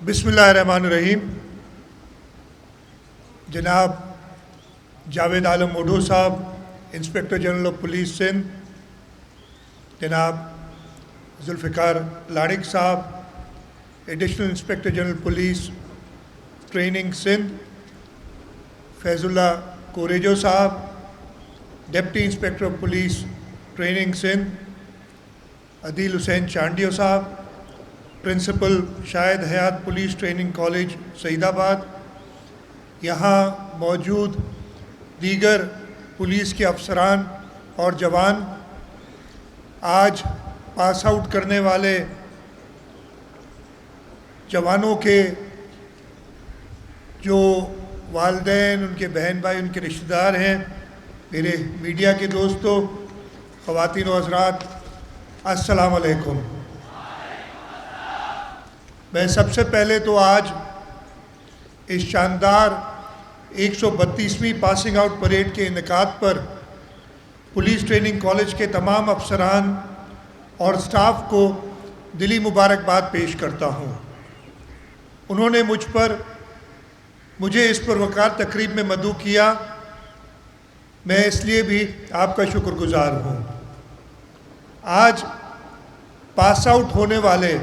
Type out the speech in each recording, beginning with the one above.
بسم اللہ الرحمن الرحیم۔ جناب جاوید عالم موڈو صاحب، inspector general of police Sindh, جناب ذوالفقار لاڑک صاحب، additional inspector general police training Sindh, Faiz Ullah Korejo صاحب، deputy inspector of police training Sindh, Adeel Hussain Chandio صاحب، پرنسپل شاہد حیات پولیس ٹریننگ کالج سعید آباد، یہاں موجود دیگر پولیس کے افسران اور جوان، آج پاس آؤٹ کرنے والے جوانوں کے جو والدین، ان کے بہن بھائی، ان کے رشتہ دار ہیں، میرے میڈیا کے دوستوں، خواتین و حضرات، السلام علیکم۔ میں سب سے پہلے تو آج اس شاندار 132ویں پاسنگ آؤٹ پریڈ کے انعقاد پر پولیس ٹریننگ کالج کے تمام افسران اور سٹاف کو دلی مبارکباد پیش کرتا ہوں۔ انہوں نے مجھے اس پروقار تقریب میں مدعو کیا، میں اس لیے بھی آپ کا شکر گزار ہوں۔ آج پاس آؤٹ ہونے والے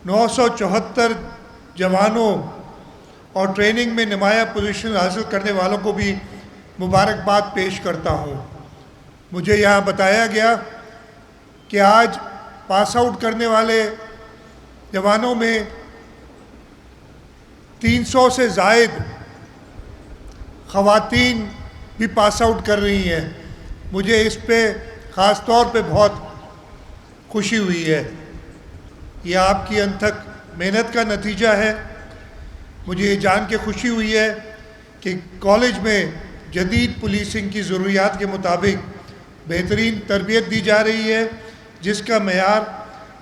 974 جوانوں اور ٹریننگ میں نمایاں پوزیشن حاصل کرنے والوں کو بھی مبارکباد پیش کرتا ہوں۔ مجھے یہاں بتایا گیا کہ آج پاس آؤٹ کرنے والے جوانوں میں 300 سے زائد خواتین بھی پاس آؤٹ کر رہی ہیں۔ مجھے اس پہ خاص طور پہ بہت خوشی ہوئی ہے۔ یہ آپ کی انتھک محنت کا نتیجہ ہے۔ مجھے یہ جان کے خوشی ہوئی ہے کہ کالج میں جدید پولیسنگ کی ضروریات کے مطابق بہترین تربیت دی جا رہی ہے، جس کا معیار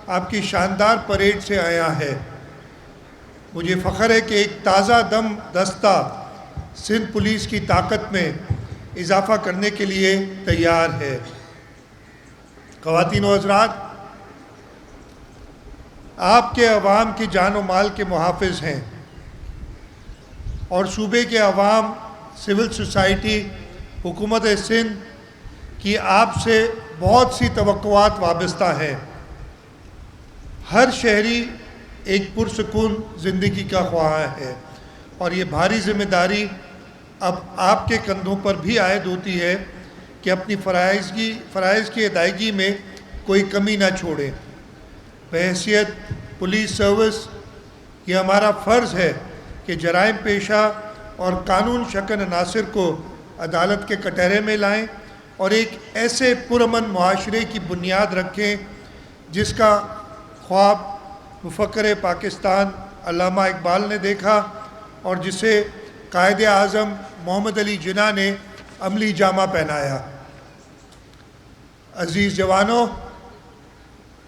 آپ کی شاندار پریڈ سے آیا ہے۔ مجھے فخر ہے کہ ایک تازہ دم دستہ سندھ پولیس کی طاقت میں اضافہ کرنے کے لیے تیار ہے۔ خواتین و حضرات، آپ کے عوام کی جان و مال کے محافظ ہیں، اور صوبے کے عوام، سول سوسائٹی، حکومت سندھ کی آپ سے بہت سی توقعات وابستہ ہیں۔ ہر شہری ایک پرسکون زندگی کا خواہاں ہے، اور یہ بھاری ذمہ داری اب آپ کے کندھوں پر بھی عائد ہوتی ہے کہ اپنی فرائض کی ادائیگی میں کوئی کمی نہ چھوڑیں۔ بحیثیت پولیس سروس یہ ہمارا فرض ہے کہ جرائم پیشہ اور قانون شکن عناصر کو عدالت کے کٹہرے میں لائیں اور ایک ایسے پرامن معاشرے کی بنیاد رکھیں جس کا خواب مفکر پاکستان علامہ اقبال نے دیکھا اور جسے قائد اعظم محمد علی جناح نے عملی جامہ پہنایا۔ عزیز جوانوں،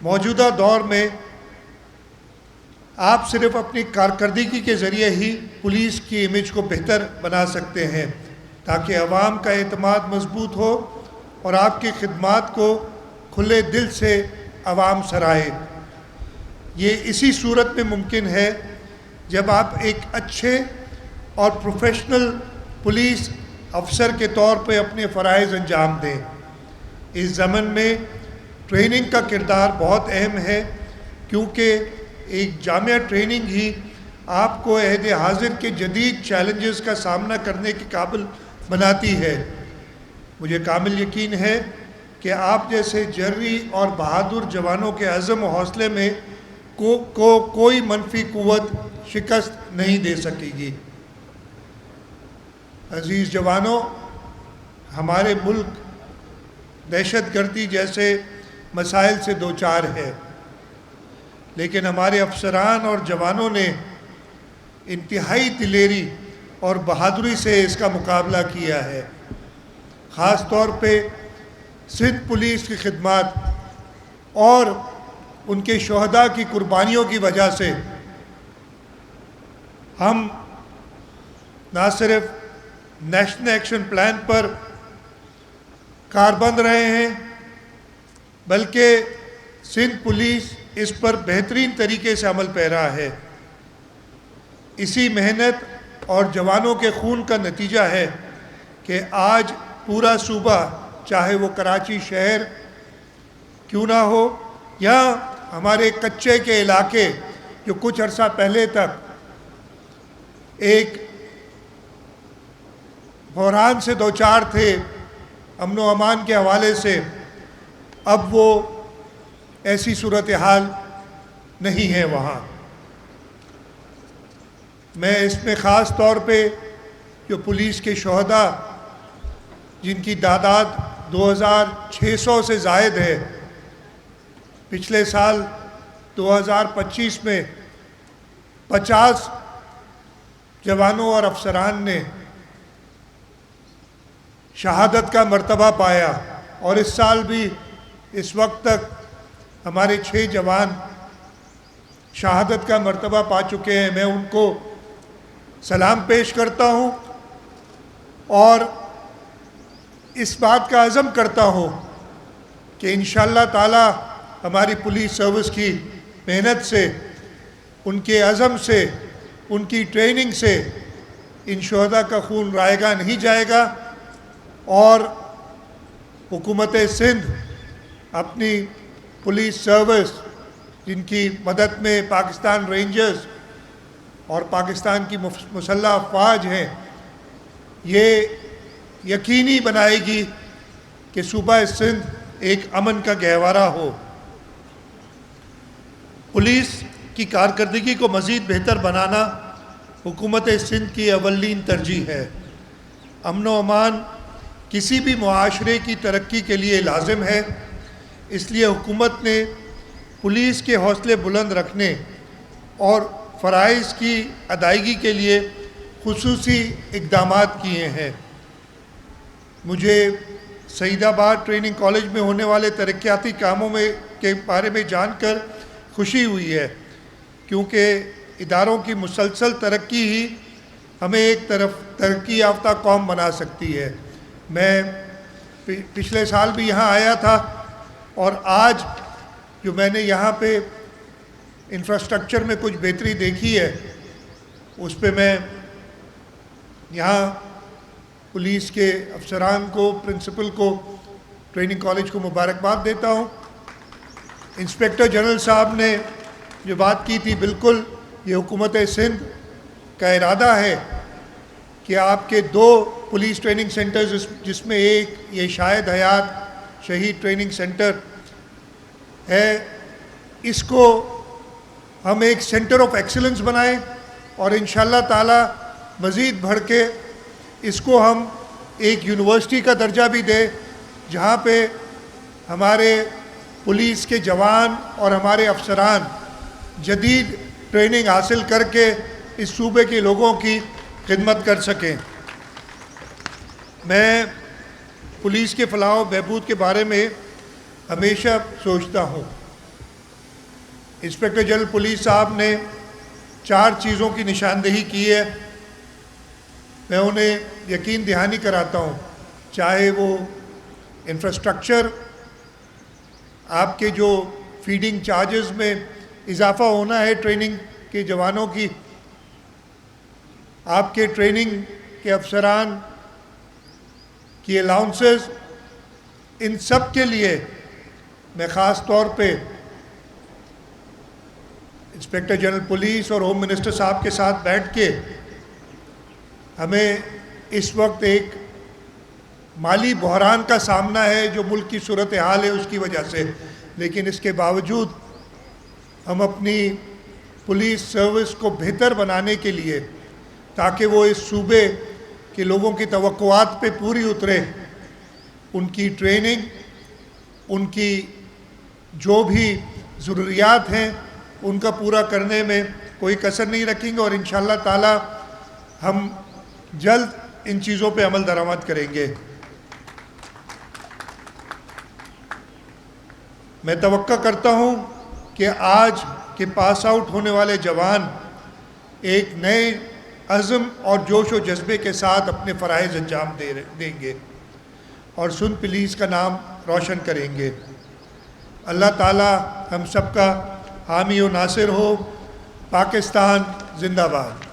موجودہ دور میں آپ صرف اپنی کارکردگی کے ذریعے ہی پولیس کی امیج کو بہتر بنا سکتے ہیں تاکہ عوام کا اعتماد مضبوط ہو اور آپ کی خدمات کو کھلے دل سے عوام سراہے۔ یہ اسی صورت میں ممکن ہے جب آپ ایک اچھے اور پروفیشنل پولیس افسر کے طور پہ اپنے فرائض انجام دیں۔ اس ضمن میں ٹریننگ کا کردار بہت اہم ہے، کیونکہ ایک جامعہ ٹریننگ ہی آپ کو عہد حاضر کے جدید چیلنجز کا سامنا کرنے کے قابل بناتی ہے۔ مجھے کامل یقین ہے کہ آپ جیسے جرری اور بہادر جوانوں کے عزم و حوصلے میں کوئی منفی قوت شکست نہیں دے سکے گی۔ عزیز جوانوں، ہمارے ملک دہشت گردی جیسے مسائل سے دوچار ہے، لیکن ہمارے افسران اور جوانوں نے انتہائی دلیری اور بہادری سے اس کا مقابلہ کیا ہے۔ خاص طور پہ سندھ پولیس کی خدمات اور ان کے شہداء کی قربانیوں کی وجہ سے ہم نہ صرف نیشنل ایکشن پلان پر کاربند رہے ہیں، بلکہ سندھ پولیس اس پر بہترین طریقے سے عمل پیرا ہے۔ اسی محنت اور جوانوں کے خون کا نتیجہ ہے کہ آج پورا صوبہ، چاہے وہ کراچی شہر کیوں نہ ہو یا ہمارے کچے کے علاقے جو کچھ عرصہ پہلے تک ایک بحران سے دوچار تھے امن و امان کے حوالے سے، اب وہ ایسی صورتحال نہیں ہے وہاں۔ میں اس میں خاص طور پہ جو پولیس کے شہداء جن کی تعداد 2600 سے زائد ہے، پچھلے سال 2025 میں 50 جوانوں اور افسران نے شہادت کا مرتبہ پایا، اور اس سال بھی اس وقت تک ہمارے 6 جوان شہادت کا مرتبہ پا چکے ہیں۔ میں ان کو سلام پیش کرتا ہوں اور اس بات کا عزم کرتا ہوں کہ انشاءاللہ تعالی ہماری پولیس سروس کی محنت سے، ان کے عزم سے، ان کی ٹریننگ سے ان شہداء کا خون رائگاں نہیں جائے گا، اور حکومت سندھ اپنی پولیس سروس جن کی مدد میں پاکستان رینجرز اور پاکستان کی مسلح افواج ہیں، یہ یقینی بنائے گی کہ صوبہ سندھ ایک امن کا گہوارہ ہو۔ پولیس کی کارکردگی کو مزید بہتر بنانا حکومت سندھ کی اولین ترجیح ہے۔ امن و امان کسی بھی معاشرے کی ترقی کے لیے لازم ہے، اس لیے حکومت نے پولیس کے حوصلے بلند رکھنے اور فرائض کی ادائیگی کے لیے خصوصی اقدامات کیے ہیں۔ مجھے سعید آباد ٹریننگ کالج میں ہونے والے ترقیاتی کاموں کے بارے میں جان کر خوشی ہوئی ہے، کیونکہ اداروں کی مسلسل ترقی ہی ہمیں ایک طرف ترقی یافتہ قوم بنا سکتی ہے۔ میں پچھلے سال بھی یہاں آیا تھا، اور آج جو میں نے یہاں پہ انفراسٹرکچر میں کچھ بہتری دیکھی ہے، اس پہ میں یہاں پولیس کے افسران کو، پرنسپل کو، ٹریننگ کالج کو مبارکباد دیتا ہوں۔ انسپیکٹر جنرل صاحب نے جو بات کی تھی، بالکل یہ حکومت سندھ کا ارادہ ہے کہ آپ کے 2 پولیس ٹریننگ سینٹرز، جس میں ایک یہ شاہد حیات شہید ٹریننگ سینٹر ہے، اس کو ہم ایک سینٹر آف ایکسلنس بنائیں، اور انشاءاللہ تعالی مزید بڑھ کے اس کو ہم ایک یونیورسٹی کا درجہ بھی دیں، جہاں پہ ہمارے پولیس کے جوان اور ہمارے افسران جدید ٹریننگ حاصل کر کے اس صوبے کے لوگوں کی خدمت کر سکیں۔ میں پولیس کے فلاح و بہبود کے بارے میں ہمیشہ سوچتا ہوں۔ انسپیکٹر جنرل پولیس صاحب نے 4 چیزوں کی نشاندہی کی ہے، میں انہیں یقین دہانی کراتا ہوں، چاہے وہ انفراسٹرکچر، آپ کے جو فیڈنگ چارجز میں اضافہ ہونا ہے ٹریننگ کے جوانوں کی، آپ کے ٹریننگ کے افسران کی الاؤنسز، ان سب کے لیے میں خاص طور پہ انسپیکٹر جنرل پولیس اور ہوم منسٹر صاحب کے ساتھ بیٹھ کے، ہمیں اس وقت ایک مالی بحران کا سامنا ہے جو ملک کی صورتحال ہے اس کی وجہ سے، لیکن اس کے باوجود ہم اپنی پولیس سروس کو بہتر بنانے کے لیے، تاکہ وہ اس صوبے کے لوگوں کی توقعات پہ پوری اترے، ان کی ٹریننگ، ان کی جو بھی ضروریات ہیں ان کا پورا کرنے میں کوئی کسر نہیں رکھیں گے، اور انشاءاللہ تعالی ہم جلد ان چیزوں پہ عمل درآمد کریں گے۔ میں توقع کرتا ہوں کہ آج کے پاس آؤٹ ہونے والے جوان ایک نئے عزم اور جوش و جذبے کے ساتھ اپنے فرائض انجام دیں گے اور سندھ پولیس کا نام روشن کریں گے۔ اللہ تعالی ہم سب کا حامی و ناصر ہو۔ پاکستان زندہ باد۔